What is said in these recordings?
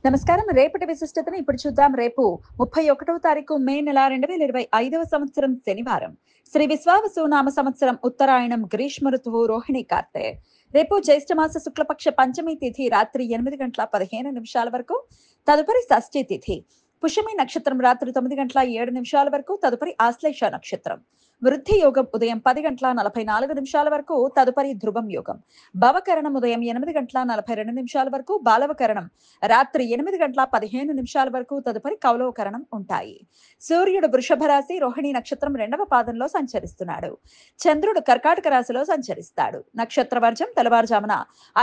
నమస్కారం. రేపటి విశిష్టతను ఇప్పుడు చూద్దాం. రేపు 31వ తారీఖు మే నెల 2025వ సంవత్సరం శనివారం. శ్రీ విశ్వావసు నామ సంవత్సరం ఉత్తరాయణం గ్రీష్మ ఋతువు రోహిణి కార్తె. రేపు జ్యేష్ఠమాస శుక్లపక్ష పంచమి తిథి రాత్రి 8:15 వరకు. తదుపరి షష్ఠి తిథి. పుష్యమి నక్షత్రం రాత్రి 9:07 వరకు. తదుపరి ఆశ్లేష నక్షత్రం. వృద్ధి యోగం ఉదయం 10:44 వరకు. తదుపరి ధ్రువం యోగం. భవకరణం ఉదయం 8:42 వరకు. బాలవకరణం రాత్రి 8:15 వరకు. తదుపరి కౌలవకరణం ఉంటాయి. సూర్యుడు వృషభ రాశి రోహిణి నక్షత్రం 2వ పాదంలో సంచరిస్తున్నాడు. చంద్రుడు కర్కాటక రాశిలో సంచరిస్తాడు. నక్షత్ర వర్జం తెల్లవారుజామున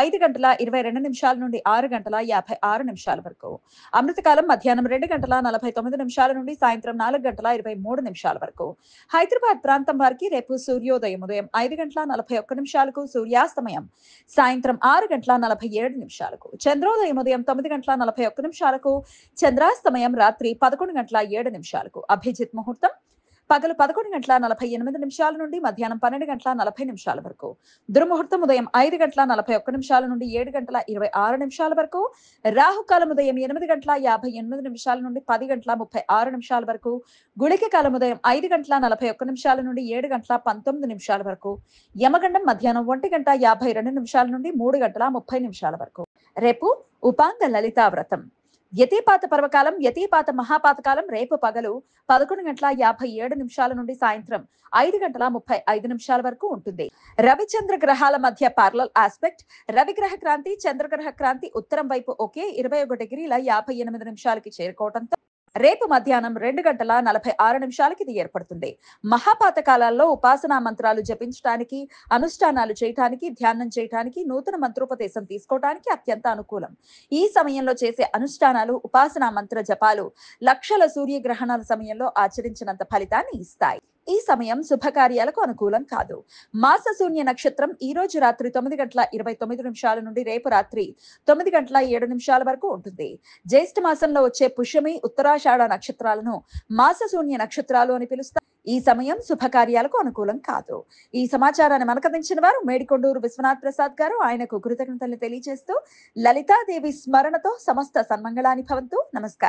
5:22 నుండి 6:56 వరకు. అమృతకాలం మధ్యాహ్నం 2:49 నుండి సాయంత్రం 4:23 వరకు. హైదరాబాద్ ప్రాంతం వారికి రేపు సూర్యోదయం ఉదయం 5:41 సూర్యాస్తమయం సాయంత్రం 6:47 చంద్రోదయం ఉదయం 9:41 చంద్రాస్తమయం రాత్రి 11:07 అభిజిత్ ముహూర్తం పగలు 11:48 నుండి మధ్యాహ్నం 12:40 వరకు. దుర్ముహూర్తం ఉదయం 5:41 నుండి 7:26 వరకు. రాహుకాలం ఉదయం 8:58 నుండి 10:36 వరకు. గుళిక కాలం ఉదయం 5:41 నుండి 7:19 వరకు. యమగండం మధ్యాహ్నం 1:52 నుండి 3:30 వరకు. రేపు ఉపాంగ లలితా వ్రతం. యతిపాత పర్వకాలం యతిపాత మహాపాతకాలం రేపు పగలు 11:57 నుండి సాయంత్రం 5:35 వరకు ఉంటుంది. రవిచంద్ర గ్రహాల మధ్య పార్లల్ ఆస్పెక్ట్. రవిగ్రహ క్రాంతి చంద్రగ్రహ క్రాంతి ఉత్తరం వైపు ఒకే 21:58 చేరుకోవడంతో రేపు మధ్యాహ్నం 2:46 ఇది ఏర్పడుతుంది. మహాపాత కాలాల్లో ఉపాసనా మంత్రాలు జపించడానికి, అనుష్ఠానాలు చేయటానికి, ధ్యానం చేయటానికి, నూతన మంత్రోపదేశం తీసుకోవటానికి అత్యంత అనుకూలం. ఈ సమయంలో చేసే అనుష్ఠానాలు, ఉపాసనా మంత్ర జపాలు లక్షల సూర్యగ్రహణాల సమయంలో ఆచరించినంత ఫలితాన్ని ఇస్తాయి. ఈ సమయం శుభకార్యాలకు అనుకూలం కాదు. మాస శూన్య నక్షత్రం ఈ రోజు రాత్రి 9:29 నుండి రేపు రాత్రి 9:07 వరకు ఉంటుంది. జ్యేష్ఠ మాసంలో వచ్చే పుష్యమి, ఉత్తరాషాఢ నక్షత్రాలను మాస శూన్య నక్షత్రాలు అని పిలుస్తారు. ఈ సమయం శుభకార్యాలకు అనుకూలం కాదు. ఈ సమాచారాన్ని మనకందించిన వారు మేడికొండూరు విశ్వనాథ్ ప్రసాద్ గారు. ఆయనకు కృతజ్ఞతలు తెలియజేస్తూ లలితాదేవి స్మరణతో సమస్త సన్మంగళాని భవంతు. నమస్కారం.